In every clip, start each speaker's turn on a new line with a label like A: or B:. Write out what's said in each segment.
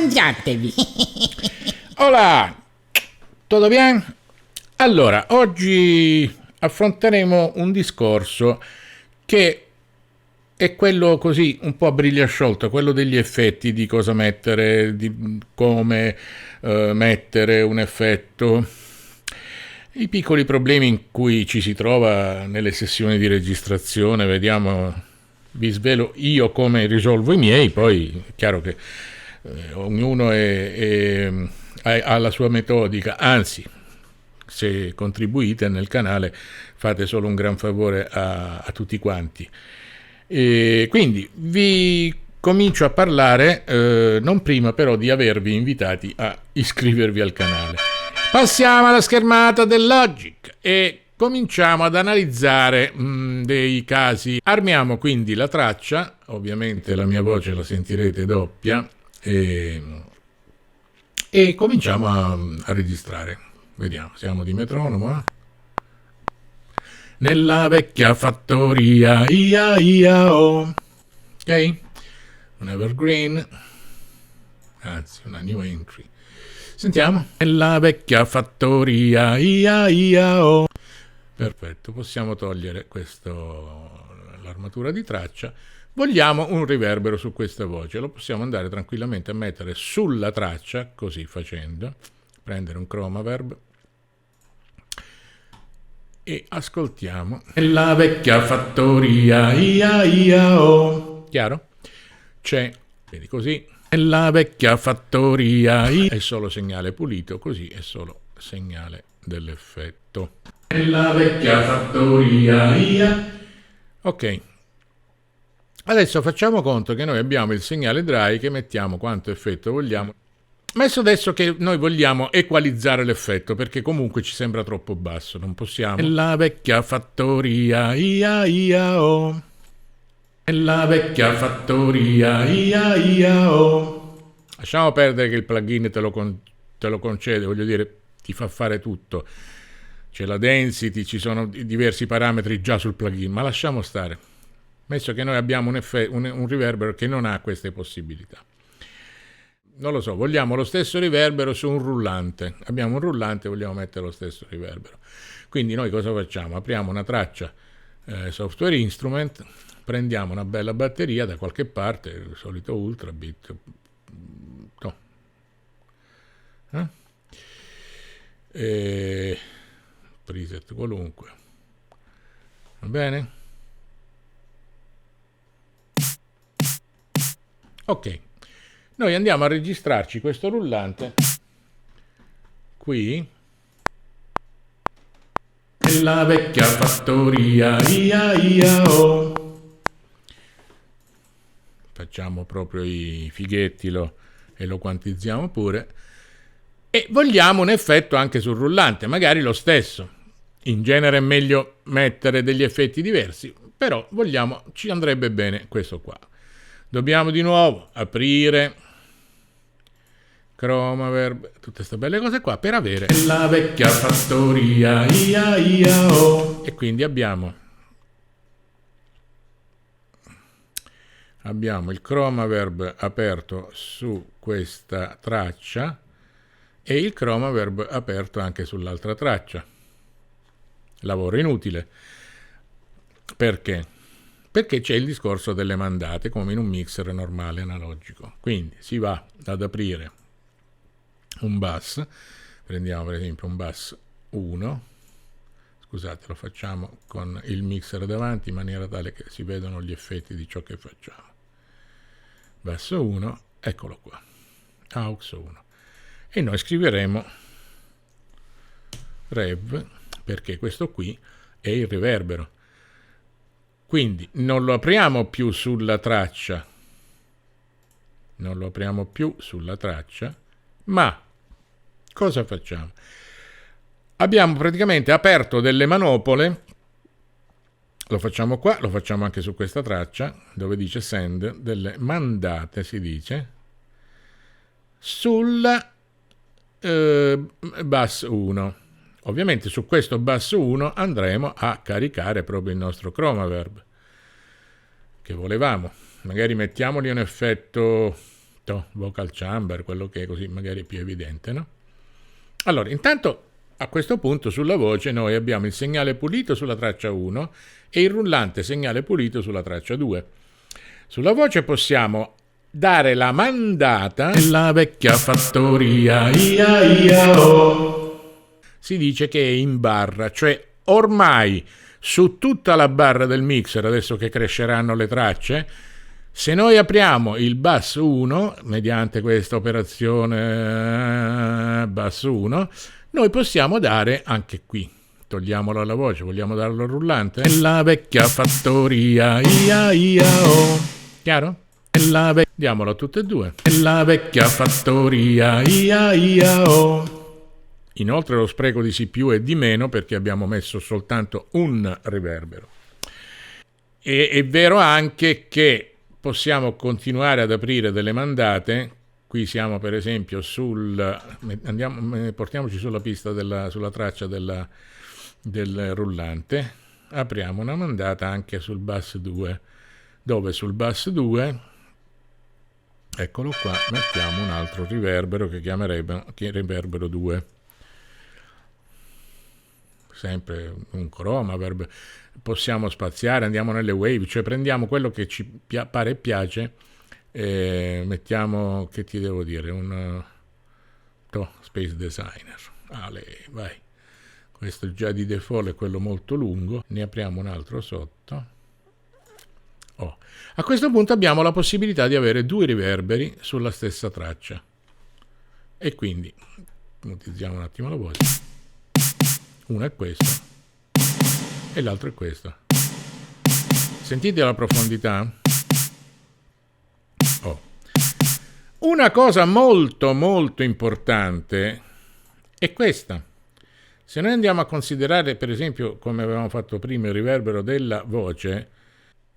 A: mangiatevi.
B: Hola, tutto bien? Allora, oggi affronteremo un discorso che è quello così un po' a briglia sciolta, quello degli effetti, di cosa mettere, di come mettere un effetto, i piccoli problemi in cui ci si trova nelle sessioni di registrazione. Vediamo, vi svelo io come risolvo i miei, poi è chiaro che ognuno ha la sua metodica, anzi, se contribuite nel canale fate solo un gran favore a tutti quanti. E quindi vi comincio a parlare, non prima però di avervi invitati a iscrivervi al canale. Passiamo alla schermata del Logic e cominciamo ad analizzare dei casi. Armiamo quindi la traccia, ovviamente la mia voce la sentirete doppia, e cominciamo a registrare. Vediamo, siamo di metronomo. Nella vecchia fattoria, ia ia oh. Ok? Un evergreen, anzi una new entry. Sentiamo. Nella vecchia fattoria, ia ia oh. Perfetto, possiamo togliere l'armatura di traccia. Vogliamo un riverbero su questa voce, lo possiamo andare tranquillamente a mettere sulla traccia, così facendo, prendere un chromaverb e ascoltiamo. Nella vecchia fattoria, ia ia oh. Chiaro? C'è, vedi così, nella vecchia fattoria, è solo segnale pulito, così è solo segnale dell'effetto. Nella vecchia fattoria, ia. Ok. Adesso facciamo conto che noi abbiamo il segnale dry che mettiamo quanto effetto vogliamo. Messo adesso che noi vogliamo equalizzare l'effetto, perché comunque ci sembra troppo basso, non possiamo. Nella vecchia fattoria, ia ia oh. Nella vecchia fattoria, ia ia oh. Lasciamo perdere che il plugin te lo concede, voglio dire, ti fa fare tutto. C'è la density, ci sono diversi parametri già sul plugin, ma lasciamo stare. Messo che noi abbiamo un riverbero che non ha queste possibilità. Non lo so, vogliamo lo stesso riverbero su un rullante. Abbiamo un rullante, vogliamo mettere lo stesso riverbero. Quindi noi cosa facciamo? Apriamo una traccia Software Instrument, prendiamo una bella batteria da qualche parte, il solito Ultrabit, no. Preset qualunque. Va bene? Ok. Noi andiamo a registrarci questo rullante qui nella vecchia fattoria, ia ia oh. Facciamo proprio i fighetti e lo quantizziamo pure. E vogliamo un effetto anche sul rullante, magari lo stesso. In genere è meglio mettere degli effetti diversi, però ci andrebbe bene questo qua. Dobbiamo di nuovo aprire chromaverb, tutte queste belle cose qua per avere la vecchia fattoria, ia ia oh. E quindi abbiamo il chromaverb aperto su questa traccia e il chromaverb aperto anche sull'altra traccia. Lavoro inutile. Perché? Perché c'è il discorso delle mandate come in un mixer normale analogico. Quindi si va ad aprire un bus, prendiamo per esempio un bus 1, scusate, lo facciamo con il mixer davanti in maniera tale che si vedono gli effetti di ciò che facciamo. Bus 1, eccolo qua, aux 1, e noi scriveremo rev, perché questo qui è il riverbero. Quindi non lo apriamo più sulla traccia, ma cosa facciamo? Abbiamo praticamente aperto delle manopole, lo facciamo qua, lo facciamo anche su questa traccia, dove dice send, delle mandate si dice, sul bus 1. Ovviamente su questo bus 1 andremo a caricare proprio il nostro chromaverb che volevamo. Magari mettiamogli un effetto vocal chamber, quello che è, così magari è più evidente, no? Allora, intanto a questo punto sulla voce noi abbiamo il segnale pulito sulla traccia 1 e il rullante segnale pulito sulla traccia 2. Sulla voce possiamo dare la mandata nella vecchia fattoria, ia ia oh. Si dice che è in barra, cioè ormai su tutta la barra del mixer, adesso che cresceranno le tracce, se noi apriamo il bus 1 mediante questa operazione bus 1, noi possiamo dare anche qui, togliamolo alla voce, vogliamo darlo al rullante, nella vecchia fattoria, ia ia oh. Chiaro? Diamolo a tutte e due. Nella vecchia fattoria, ia ia oh. Inoltre lo spreco di CPU è di meno perché abbiamo messo soltanto un riverbero. E è vero anche che possiamo continuare ad aprire delle mandate. Qui siamo per esempio portiamoci sulla pista sulla traccia del rullante. Apriamo una mandata anche sul bus 2, dove sul bus 2, eccolo qua, mettiamo un altro riverbero che chiameremo riverbero 2. Sempre un chroma, possiamo spaziare, andiamo nelle wave, cioè prendiamo quello che ci pare e piace, mettiamo, che ti devo dire, un Space Designer, vai, questo già di default è quello molto lungo, ne apriamo un altro sotto. A questo punto abbiamo la possibilità di avere due riverberi sulla stessa traccia e quindi utilizziamo un attimo la voce. Uno è questo e l'altro è questo. Sentite la profondità? Una cosa molto molto importante è questa. Se noi andiamo a considerare, per esempio, come avevamo fatto prima, il riverbero della voce,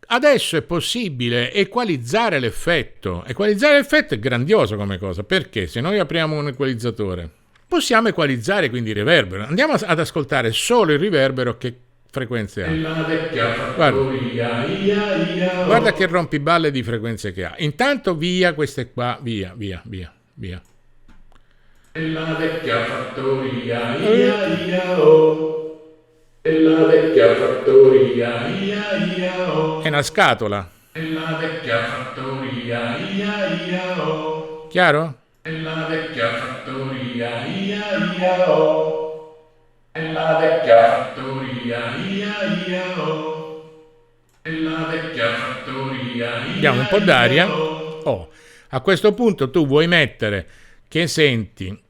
B: adesso è possibile equalizzare l'effetto. Equalizzare l'effetto è grandioso come cosa, perché se noi apriamo un equalizzatore possiamo equalizzare quindi il riverbero. Andiamo ad ascoltare solo il riverbero, che frequenze ha. Guarda che rompiballe di frequenze che ha. Intanto via queste qua, via.
A: Nella vecchia fattoria, ia oh. Nella vecchia fattoria, ia oh.
B: È una scatola.
A: Nella vecchia fattoria, ia oh.
B: Chiaro?
A: Nella vecchia fattoria, ia oh. Nella vecchia fattoria, ia oh. Nella vecchia fattoria, ia.
B: Diamo un po' d'aria. A questo punto tu vuoi mettere che senti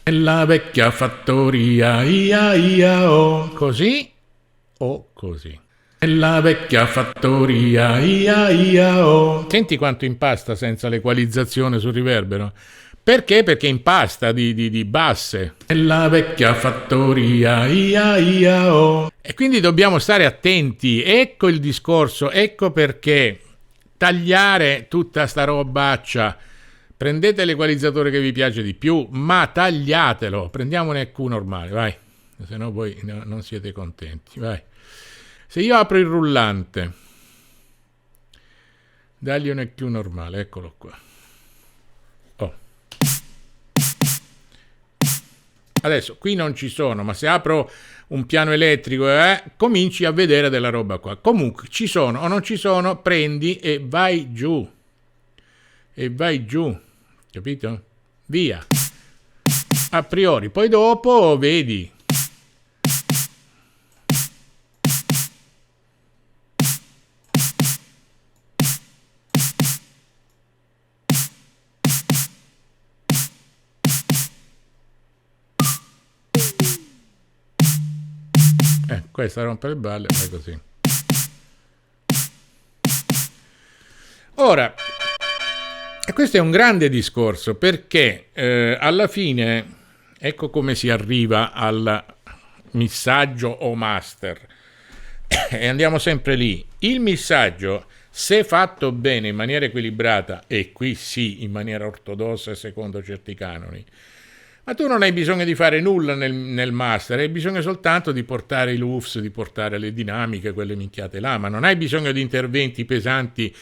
B: nella vecchia fattoria, ia oh. Così o così. Nella vecchia fattoria, ia oh. Senti quanto impasta senza l'equalizzazione sul riverbero? Perché? Perché impasta di basse. Nella vecchia fattoria, ia oh. E quindi dobbiamo stare attenti. Ecco il discorso, ecco perché tagliare tutta sta robaccia. Prendete l'equalizzatore che vi piace di più, ma tagliatelo. Prendiamo un EQ normale, vai. Se no voi non siete contenti, vai. Se io apro il rullante, dagli un EQ normale, eccolo qua. Adesso qui non ci sono, ma se apro un piano elettrico cominci a vedere della roba qua. Comunque ci sono o non ci sono, prendi e vai giù. Capito? Via. A priori, poi dopo vedi. Questa rompe le balle, è così. Ora, questo è un grande discorso perché alla fine, ecco come si arriva al missaggio o master. E andiamo sempre lì. Il missaggio, se fatto bene in maniera equilibrata, e qui sì, in maniera ortodossa e secondo certi canoni, ma tu non hai bisogno di fare nulla nel master, hai bisogno soltanto di portare i LUFS, di portare le dinamiche, quelle minchiate là, ma non hai bisogno di interventi pesanti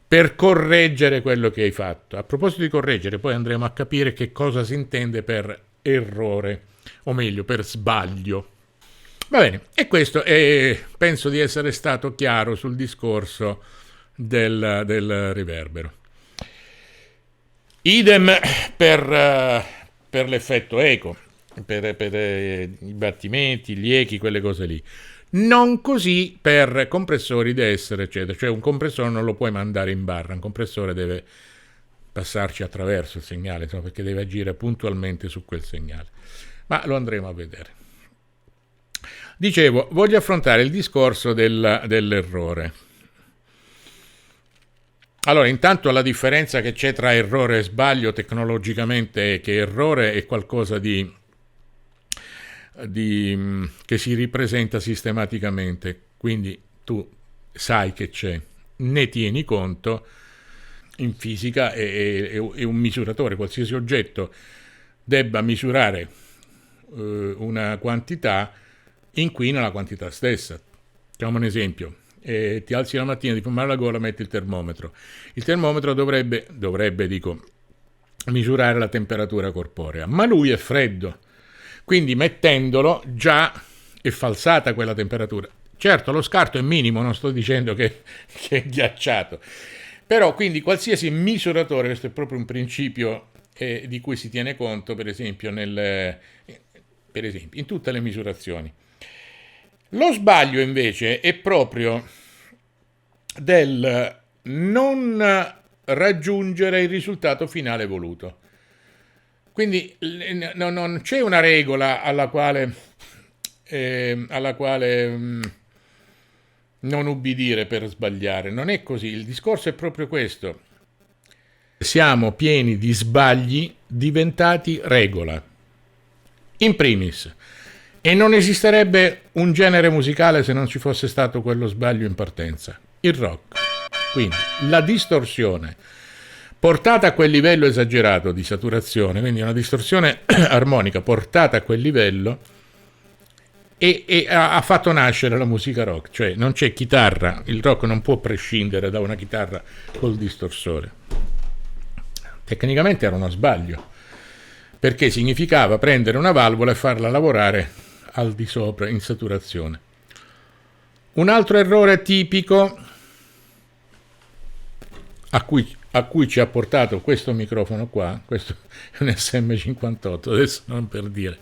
B: per correggere quello che hai fatto. A proposito di correggere, poi andremo a capire che cosa si intende per errore, o meglio, per sbaglio. Va bene, e questo penso di essere stato chiaro sul discorso del riverbero. Idem per l'effetto eco, per i battimenti, gli echi, quelle cose lì. Non così per compressori d'essere, eccetera. Cioè un compressore non lo puoi mandare in barra, un compressore deve passarci attraverso il segnale, insomma, perché deve agire puntualmente su quel segnale. Ma lo andremo a vedere. Dicevo, voglio affrontare il discorso dell'errore. Allora, intanto la differenza che c'è tra errore e sbaglio tecnologicamente è che errore è qualcosa che si ripresenta sistematicamente, quindi tu sai che c'è, ne tieni conto. In fisica è un misuratore, qualsiasi oggetto debba misurare una quantità, inquina la quantità stessa. Facciamo un esempio: ti alzi la mattina, ti fumare la gola, metti il termometro dovrebbe misurare la temperatura corporea, ma lui è freddo, quindi mettendolo già è falsata quella temperatura. Certo, lo scarto è minimo, non sto dicendo che è ghiacciato, però quindi qualsiasi misuratore, questo è proprio un principio di cui si tiene conto, per esempio in tutte le misurazioni. Lo sbaglio invece è proprio del non raggiungere il risultato finale voluto. Quindi non c'è una regola alla quale non ubbidire per sbagliare. Non è così. Il discorso è proprio questo. Siamo pieni di sbagli diventati regola. In primis. E non esisterebbe un genere musicale se non ci fosse stato quello sbaglio in partenza. Il rock. Quindi la distorsione portata a quel livello esagerato di saturazione, quindi una distorsione armonica portata a quel livello, e ha fatto nascere la musica rock. Cioè non c'è chitarra, il rock non può prescindere da una chitarra col distorsore. Tecnicamente era uno sbaglio, perché significava prendere una valvola e farla lavorare al di sopra in saturazione. Un altro errore tipico a cui ci ha portato questo microfono qua, questo è un SM58, adesso non per dire,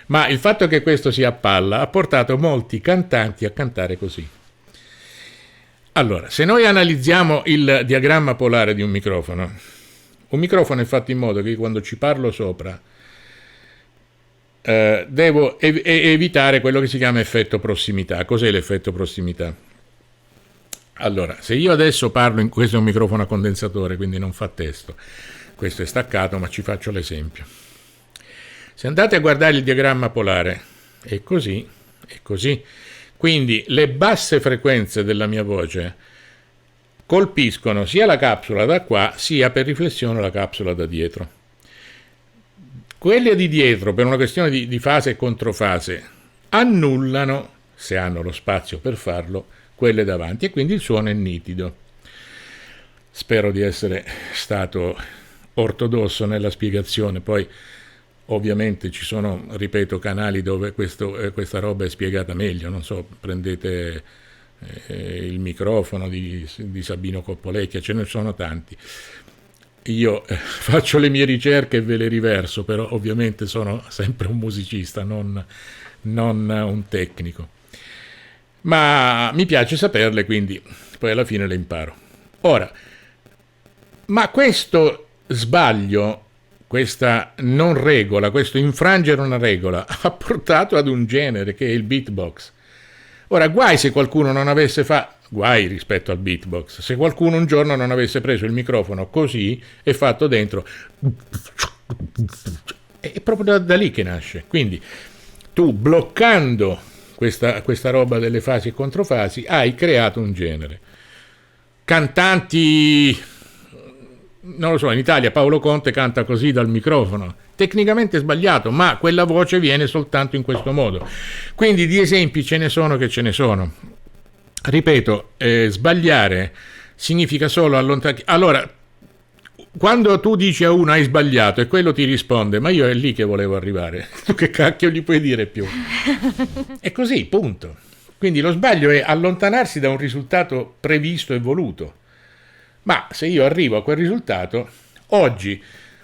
B: ma il fatto che questo sia a palla ha portato molti cantanti a cantare così. Allora, se noi analizziamo il diagramma polare di un microfono è fatto in modo che quando ci parlo sopra devo evitare quello che si chiama effetto prossimità. Cos'è l'effetto prossimità? Allora, se io adesso parlo, questo è un microfono a condensatore, quindi non fa testo, questo è staccato, ma ci faccio l'esempio. Se andate a guardare il diagramma polare, è così, quindi le basse frequenze della mia voce colpiscono sia la capsula da qua, sia per riflessione la capsula da dietro. Quelle di dietro, per una questione di fase e controfase, annullano, se hanno lo spazio per farlo, quelle davanti, e quindi il suono è nitido. Spero di essere stato ortodosso nella spiegazione. Poi ovviamente ci sono, ripeto, canali dove questa roba è spiegata meglio. Non so, prendete il microfono di Sabino Coppolecchia, ce ne sono tanti. Io faccio le mie ricerche e ve le riverso, però ovviamente sono sempre un musicista, non un tecnico. Ma mi piace saperle, quindi poi alla fine le imparo. Ora, ma questo sbaglio, questa non regola, questo infrangere una regola, ha portato ad un genere che è il beatbox. Ora, guai se qualcuno non avesse guai rispetto al beatbox, se qualcuno un giorno non avesse preso il microfono così e fatto dentro. È proprio da lì che nasce. Quindi tu, bloccando questa roba delle fasi e controfasi, hai creato un genere. Cantanti, non lo so, in Italia Paolo Conte canta così dal microfono, tecnicamente sbagliato, ma quella voce viene soltanto in questo modo. Quindi di esempi ce ne sono che ce ne sono. Ripeto, sbagliare significa solo allontanare. Allora, quando tu dici a uno hai sbagliato e quello ti risponde ma io è lì che volevo arrivare, tu che cacchio gli puoi dire più? È così, punto. Quindi lo sbaglio è allontanarsi da un risultato previsto e voluto. Ma se io arrivo a quel risultato, oggi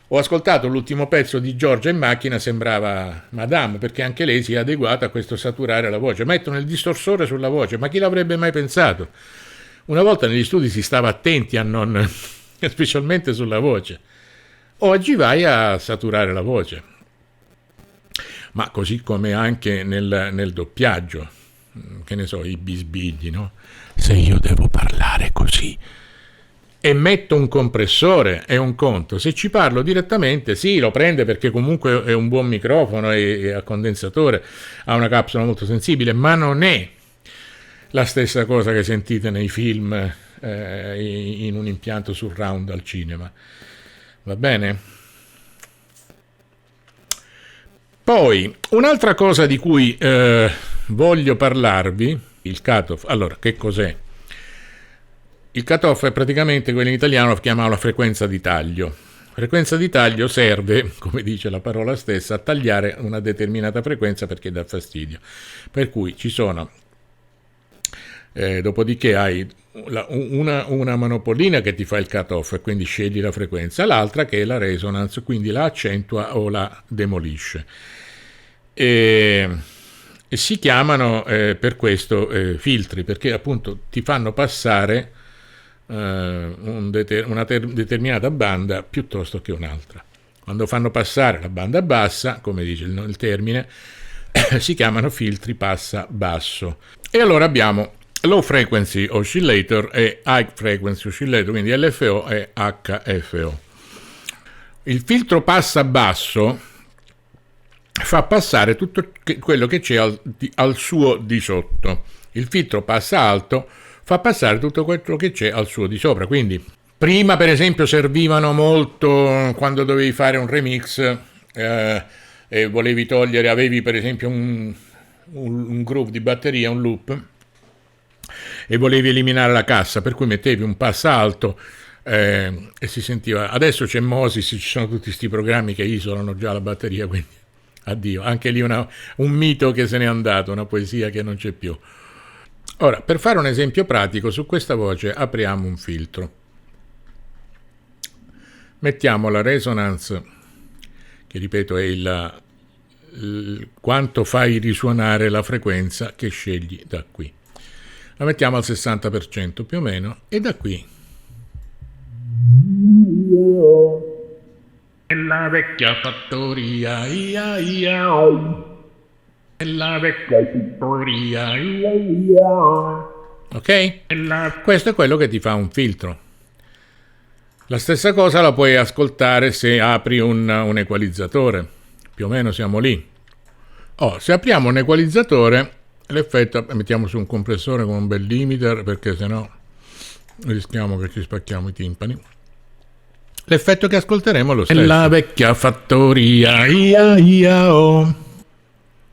B: ho ascoltato l'ultimo pezzo di Giorgia in macchina, sembrava Madame, perché anche lei si è adeguata a questo saturare la voce. Mettono il distorsore sulla voce, ma chi l'avrebbe mai pensato? Una volta negli studi si stava attenti a non, specialmente sulla voce. Oggi vai a saturare la voce. Ma così come anche nel doppiaggio, che ne so, i bisbigli, no? Se io devo parlare così e metto un compressore è un conto, se ci parlo direttamente sì, lo prende perché comunque è un buon microfono e a condensatore, ha una capsula molto sensibile, ma non è la stessa cosa che sentite nei film in un impianto surround al cinema, va bene? Poi un'altra cosa di cui voglio parlarvi, il cutoff. Allora, che cos'è? Il cutoff è praticamente, quello in italiano chiamano la frequenza di taglio. Frequenza di taglio serve, come dice la parola stessa, a tagliare una determinata frequenza perché dà fastidio. Per cui ci sono, dopodiché hai una manopolina che ti fa il cutoff e quindi scegli la frequenza, l'altra che è la resonance, quindi la accentua o la demolisce. E si chiamano per questo filtri, perché appunto ti fanno passare una determinata banda piuttosto che un'altra. Quando fanno passare la banda bassa, come dice il termine, si chiamano filtri passa basso. E allora abbiamo low frequency oscillator e high frequency oscillator, quindi LFO e HFO. Il filtro passa basso fa passare tutto quello che c'è al suo di sotto. Il filtro passa alto fa passare tutto quello che c'è al suo di sopra. Quindi prima per esempio servivano molto quando dovevi fare un remix e volevi togliere, avevi per esempio un groove di batteria, un loop, e volevi eliminare la cassa, per cui mettevi un passa alto e si sentiva. Adesso c'è Mosys, ci sono tutti questi programmi che isolano già la batteria, quindi addio, anche lì un mito che se n'è andato, una poesia che non c'è più. Ora, per fare un esempio pratico, su questa voce apriamo un filtro. Mettiamo la resonance, che ripeto è quanto fai risuonare la frequenza che scegli da qui. La mettiamo al 60% più o meno, e da qui la vecchia fattoria, ia ia oh. La vecchia fattoria, ia ia oh. Ok? Questo è quello che ti fa un filtro. La stessa cosa la puoi ascoltare se apri un equalizzatore, più o meno siamo lì. Se apriamo un equalizzatore, l'effetto, mettiamo su un compressore con un bel limiter perché sennò rischiamo che ci spacchiamo i timpani. L'effetto che ascolteremo è lo stesso. La vecchia fattoria, ia ia oh.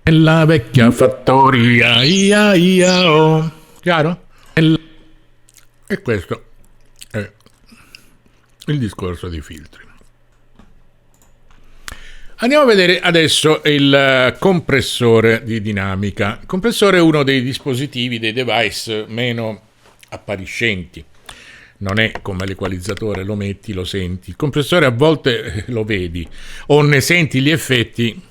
B: La vecchia fattoria, ia ia oh. Chiaro? E questo è il discorso dei filtri. Andiamo a vedere adesso il compressore di dinamica. Il compressore è uno dei dispositivi, dei device meno appariscenti. Non è come l'equalizzatore, lo metti, lo senti. Il compressore a volte lo vedi o ne senti gli effetti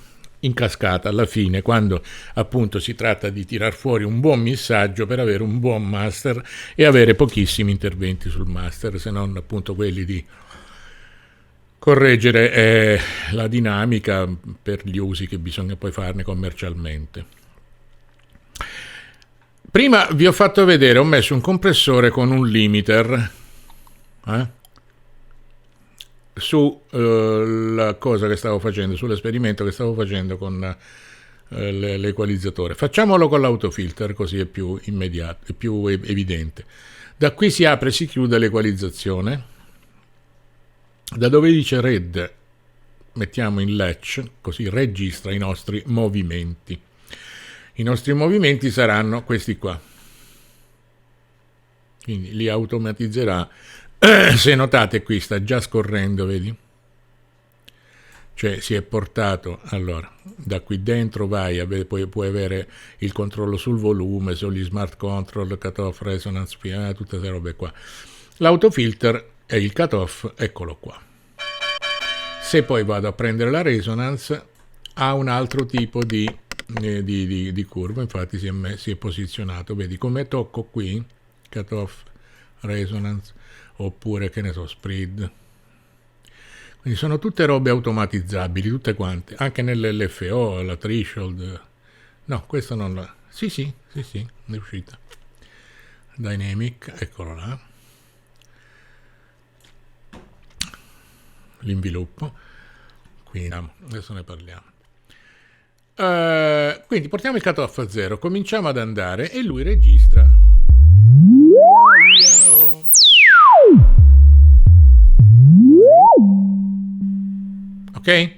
B: in cascata alla fine, quando appunto si tratta di tirar fuori un buon missaggio per avere un buon master e avere pochissimi interventi sul master, se non appunto quelli di correggere la dinamica per gli usi che bisogna poi farne commercialmente. Prima vi ho fatto vedere, ho messo un compressore con un limiter su la cosa che stavo facendo, sull'esperimento che stavo facendo con l'equalizzatore. Facciamolo con l'autofilter, così è più immediato, è più evidente. Da qui si apre e si chiude l'equalizzazione. Da dove dice red mettiamo in latch, così registra i nostri movimenti. I nostri movimenti saranno questi qua. quindi li automatizzerà. Se notate qui sta già scorrendo, vedi? Cioè si è portato, allora, da qui dentro vai, puoi avere il controllo sul volume, sugli smart control, cutoff, resonance, tutte queste robe qua. L'autofilter e il cutoff, eccolo qua. Se poi vado a prendere la resonance, ha un altro tipo di curva, infatti si è posizionato, vedi come tocco qui, cutoff, resonance, oppure che ne so, spread. Quindi sono tutte robe automatizzabili, tutte quante, anche nell'LFO, la threshold. No, questo non la... Sì, è uscita. Dynamic, eccolo là. L'inviluppo. Quindi adesso ne parliamo. Quindi portiamo il cutoff a 0, cominciamo ad andare e lui registra. Ok?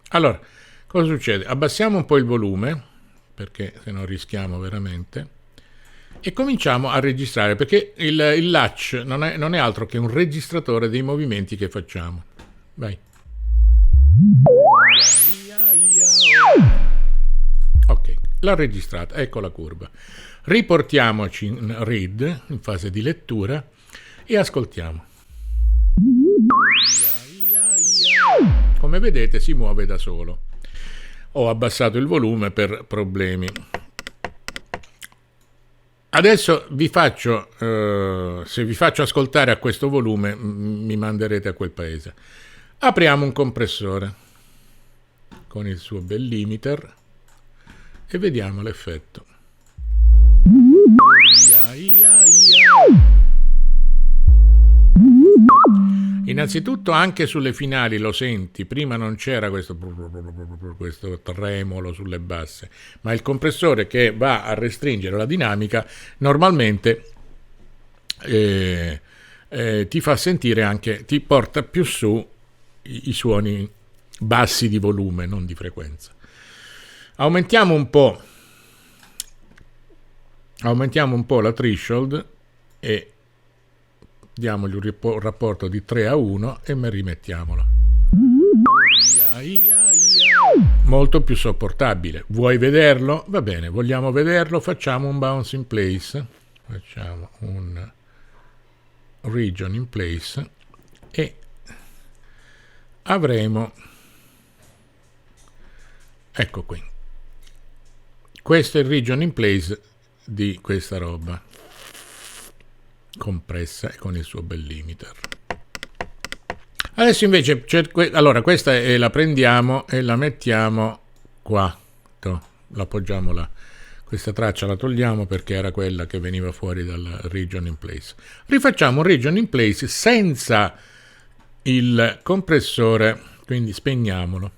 B: Allora, cosa succede? Abbassiamo un po' il volume, perché se no rischiamo veramente, e cominciamo a registrare, perché il latch non è altro che un registratore dei movimenti che facciamo. Vai. Ok, l'ha registrata, ecco la curva. Riportiamoci in read, in fase di lettura, e ascoltiamo. Come vedete si muove da solo. Ho abbassato il volume per problemi. Adesso vi faccio, se vi faccio ascoltare a questo volume, mi manderete a quel paese. Apriamo un compressore con il suo bel limiter e vediamo l'effetto. Innanzitutto anche sulle finali lo senti, prima non c'era questo tremolo sulle basse, ma il compressore che va a restringere la dinamica normalmente ti fa sentire anche, ti porta più su i suoni bassi di volume, non di frequenza. Aumentiamo un po' la threshold e diamogli un rapporto di 3:1 e rimettiamolo. Molto più sopportabile. Vuoi vederlo? Va bene, vogliamo vederlo? Facciamo un bounce in place, facciamo un region in place e avremo, ecco qui, questo è il region in place di questa roba compressa e con il suo bel limiter. Adesso invece allora questa la prendiamo e la mettiamo qua, l'appoggiamo là. Questa traccia la togliamo perché era quella che veniva fuori dal region in place. Rifacciamo un region in place senza il compressore, quindi spegniamolo.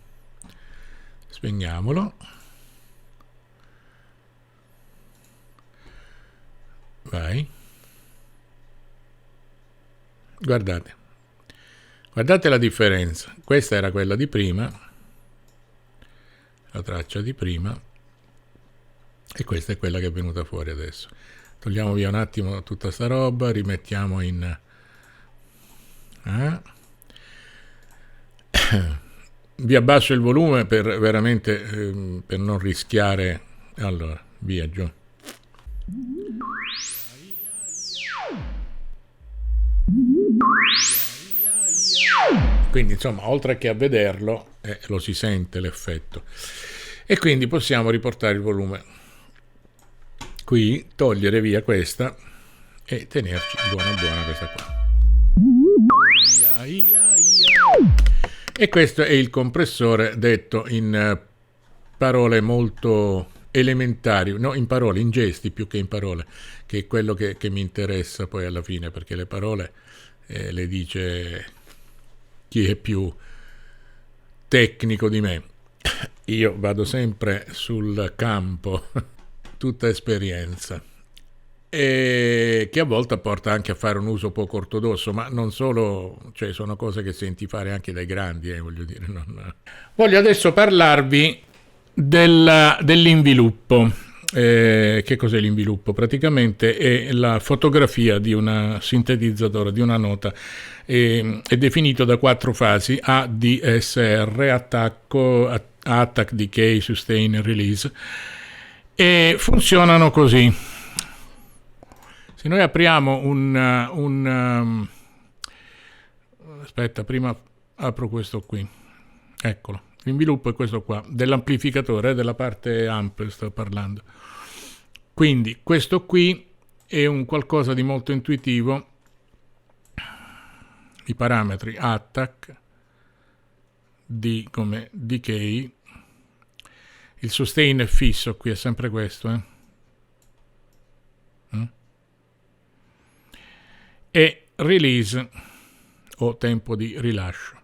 B: Vai. Guardate la differenza. Questa era quella di prima, la traccia di prima, e questa è quella che è venuta fuori adesso. Togliamo via un attimo tutta sta roba, rimettiamo in vi abbasso il volume per veramente per non rischiare. Allora, via giù. Quindi insomma, oltre che a vederlo, lo si sente l'effetto. E quindi possiamo riportare il volume qui, togliere via questa e tenerci buona questa qua. E questo è il compressore detto in parole molto elementari, no, in parole, in gesti più che in parole, che è quello che mi interessa poi alla fine, perché le parole le dice chi è più tecnico di me. Io vado sempre sul campo, tutta esperienza, e che a volte porta anche a fare un uso poco ortodosso, ma non solo, cioè sono cose che senti fare anche dai grandi, voglio dire. Voglio adesso parlarvi dell'inviluppo. Che cos'è l'inviluppo? Praticamente è la fotografia di un sintetizzatore, di una nota. È definito da 4 fasi: ADSR, attacco, attack, decay, sustain e release, e funzionano così. Se noi apriamo aspetta, prima apro questo qui, eccolo. L'inviluppo è questo qua, dell'amplificatore, della parte amp sto parlando. Quindi questo qui è un qualcosa di molto intuitivo. I parametri attack, D come decay, il sustain è fisso, qui è sempre questo, e release o tempo di rilascio.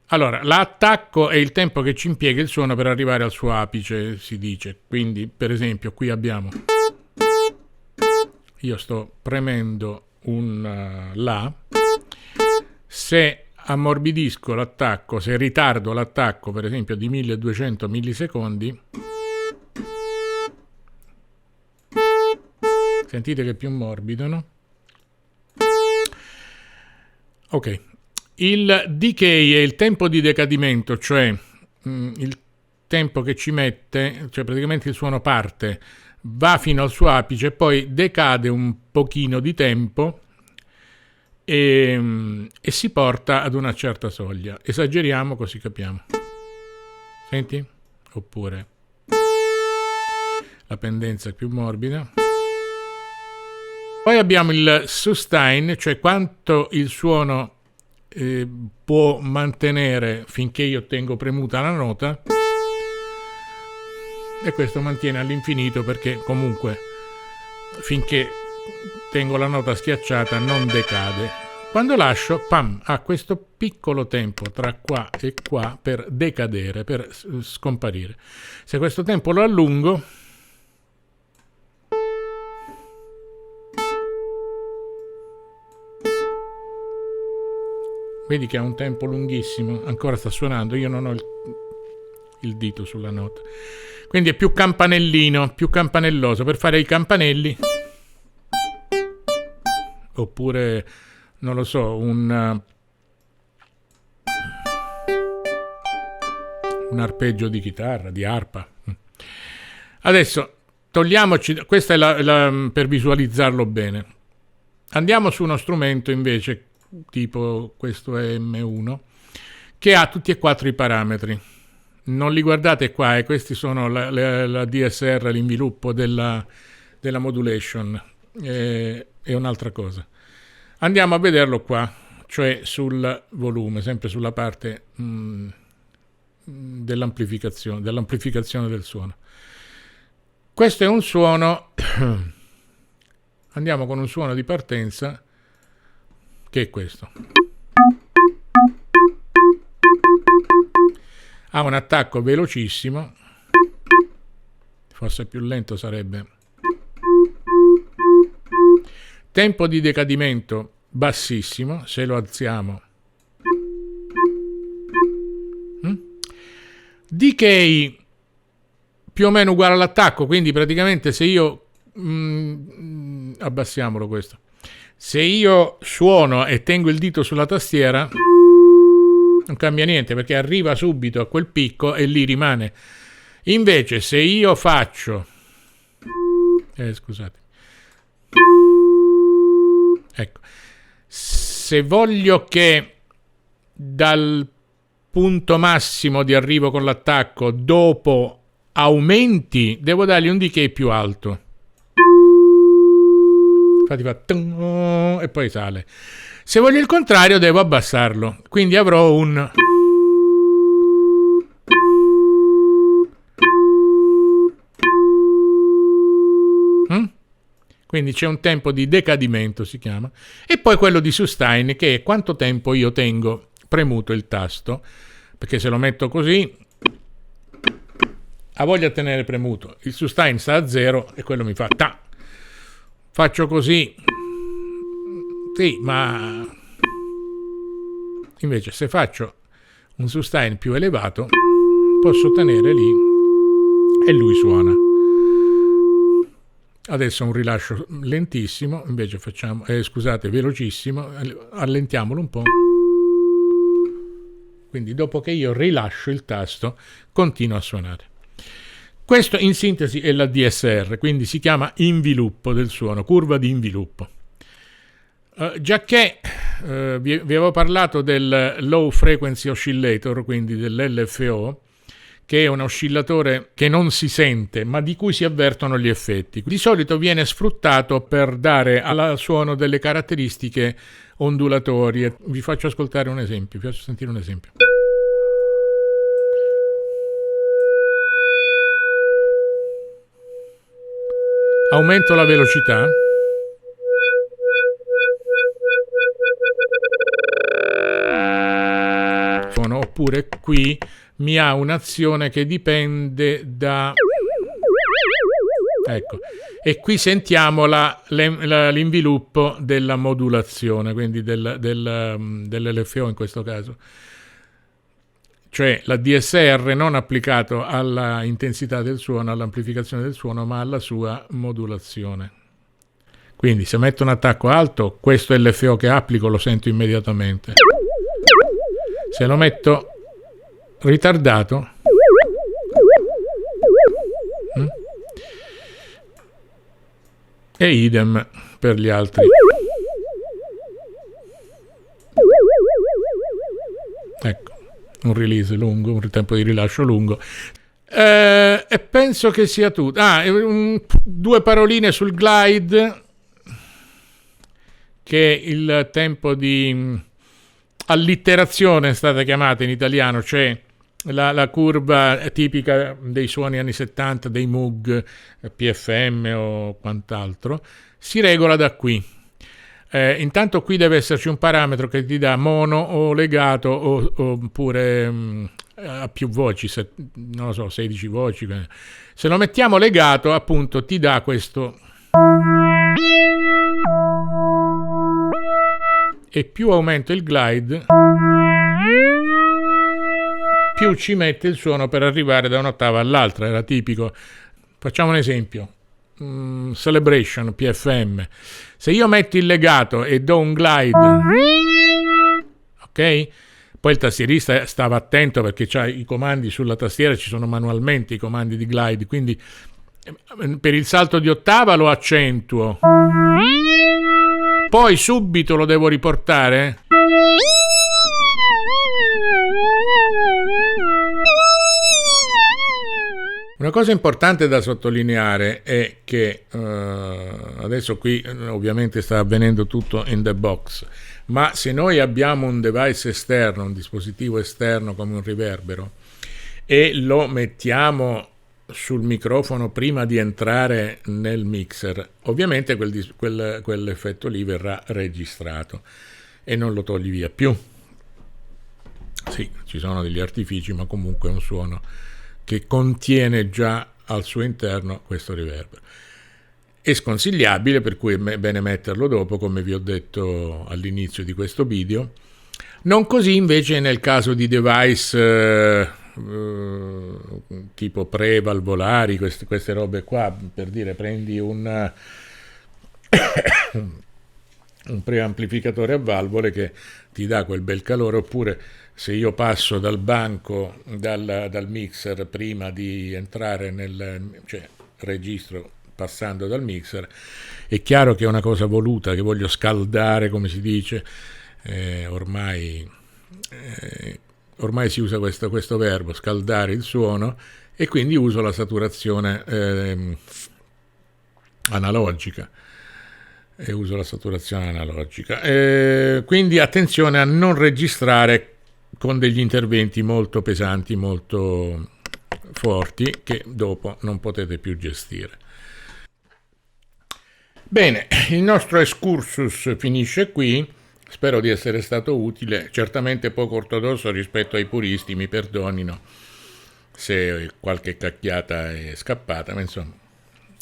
B: Allora, l'attacco è il tempo che ci impiega il suono per arrivare al suo apice, si dice. Quindi, per esempio, qui abbiamo, io sto premendo un La, se ammorbidisco l'attacco, se ritardo l'attacco, per esempio, di 1200 millisecondi, sentite che è più morbido, no? Ok. Il decay è il tempo di decadimento, cioè il tempo che ci mette, cioè praticamente il suono parte, va fino al suo apice, poi decade un pochino di tempo e si porta ad una certa soglia. Esageriamo così capiamo. Senti? Oppure la pendenza è più morbida. Poi abbiamo il sustain, cioè quanto il suono può mantenere finché io tengo premuta la nota, e questo mantiene all'infinito perché comunque finché tengo la nota schiacciata non decade. Quando lascio, pam, ha questo piccolo tempo tra qua e qua per decadere, per scomparire. Se questo tempo lo allungo, vedi che ha un tempo lunghissimo, ancora sta suonando, io non ho il dito sulla nota, quindi è più campanellino, più campanelloso. Per fare i campanelli, oppure non lo so, un arpeggio di chitarra, di arpa. Adesso togliamoci, questa è per visualizzarlo bene. Andiamo su uno strumento invece, tipo questo è M1, che ha tutti e 4 i parametri. Non li guardate qua, questi sono la DSR, l'inviluppo della modulation, è un'altra cosa. Andiamo a vederlo qua, cioè sul volume, sempre sulla parte dell'amplificazione del suono. Questo è un suono, andiamo con un suono di partenza, che è questo. Ha un attacco velocissimo, forse più lento sarebbe. Tempo di decadimento bassissimo, se lo alziamo. Decay più o meno uguale all'attacco, quindi praticamente se io abbassiamolo questo. Se io suono e tengo il dito sulla tastiera non cambia niente perché arriva subito a quel picco e lì rimane. Invece se io faccio scusate, ecco, se voglio che dal punto massimo di arrivo con l'attacco dopo aumenti, devo dargli un decay più alto. Infatti fa e poi sale. Se voglio il contrario devo abbassarlo, quindi avrò un quindi c'è un tempo di decadimento, si chiama, e poi quello di sustain, che è quanto tempo io tengo premuto il tasto, perché se lo metto così ha voglia di tenere premuto, il sustain sta a 0 e quello mi fa ta. Faccio così, sì, ma invece se faccio un sustain più elevato posso tenere lì e lui suona. Adesso un rilascio lentissimo, invece facciamo, scusate, velocissimo, allentiamolo un po'. Quindi dopo che io rilascio il tasto, continua a suonare. Questo in sintesi è la DSR, quindi si chiama inviluppo del suono, curva di inviluppo. Giacché vi avevo parlato del Low Frequency Oscillator, quindi dell'LFO, che è un oscillatore che non si sente ma di cui si avvertono gli effetti. Di solito viene sfruttato per dare al suono delle caratteristiche ondulatorie. Vi faccio ascoltare un esempio, vi faccio sentire un esempio. Aumento la velocità. Oppure qui mi ha un'azione che dipende da... Ecco, e qui sentiamo l'inviluppo della modulazione, quindi dell'LFO in questo caso. Cioè la DSR non applicato alla intensità del suono, all'amplificazione del suono, ma alla sua modulazione. Quindi se metto un attacco alto, questo LFO che applico lo sento immediatamente. Se lo metto ritardato, e idem per gli altri. Ecco, un release lungo, un tempo di rilascio lungo. E penso che sia tutto. Due paroline sul glide, che il tempo di allitterazione è stata chiamata in italiano, cioè la curva tipica dei suoni anni 70, dei Moog, PFM o quant'altro, si regola da qui. Intanto qui deve esserci un parametro che ti dà mono o legato oppure a più voci, non lo so, 16 voci. Se lo mettiamo legato, appunto, ti dà questo. E più aumento il glide, più ci mette il suono per arrivare da un'ottava all'altra. Era tipico. Facciamo un esempio. Celebration, PFM. Se io metto il legato e do un glide, ok? Poi il tastierista stava attento perché c'ha i comandi sulla tastiera, ci sono manualmente i comandi di glide, quindi per il salto di ottava lo accentuo. Poi subito lo devo riportare. Una cosa importante da sottolineare è che adesso qui ovviamente sta avvenendo tutto in the box, ma se noi abbiamo un device esterno, un dispositivo esterno come un riverbero, e lo mettiamo sul microfono prima di entrare nel mixer, ovviamente quell'effetto lì verrà registrato e non lo togli via più. Sì, ci sono degli artifici, ma comunque è un suono che contiene già al suo interno questo riverbero. È sconsigliabile, per cui è bene metterlo dopo, come vi ho detto all'inizio di questo video. Non così invece nel caso di device tipo prevalvolari, queste robe qua, per dire, prendi un preamplificatore a valvole che ti dà quel bel calore, oppure se io passo dal banco, dal mixer prima di entrare cioè registro passando dal mixer, è chiaro che è una cosa voluta, che voglio scaldare, come si dice, ormai si usa questo verbo, scaldare il suono, e quindi uso la saturazione analogica. Quindi attenzione a non registrare con degli interventi molto pesanti, molto forti, che dopo non potete più gestire. Bene, il nostro excursus finisce qui. Spero di essere stato utile, certamente poco ortodosso rispetto ai puristi, mi perdonino se qualche cacchiata è scappata, ma insomma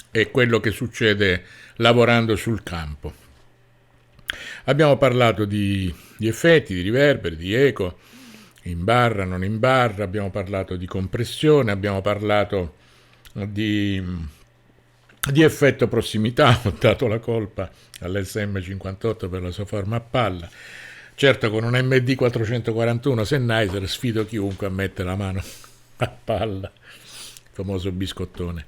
B: è quello che succede lavorando sul campo. Abbiamo parlato di effetti, di riverberi, di eco, in barra, non in barra, abbiamo parlato di compressione, abbiamo parlato di effetto prossimità, ho dato la colpa all'SM58 per la sua forma a palla. Certo, con un MD 441 Sennheiser sfido chiunque a mettere la mano a palla, il famoso biscottone,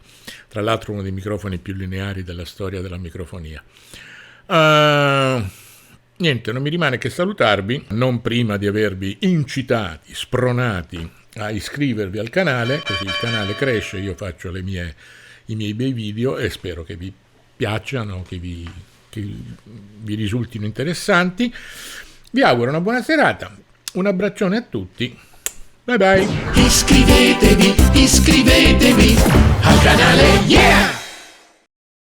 B: tra l'altro uno dei microfoni più lineari della storia della microfonia. Niente, non mi rimane che salutarvi, non prima di avervi incitati, spronati a iscrivervi al canale, così il canale cresce, io faccio i miei bei video e spero che vi piacciono, che vi risultino interessanti. Vi auguro una buona serata, un abbraccione a tutti, bye bye.
C: Iscrivetevi al canale, yeah!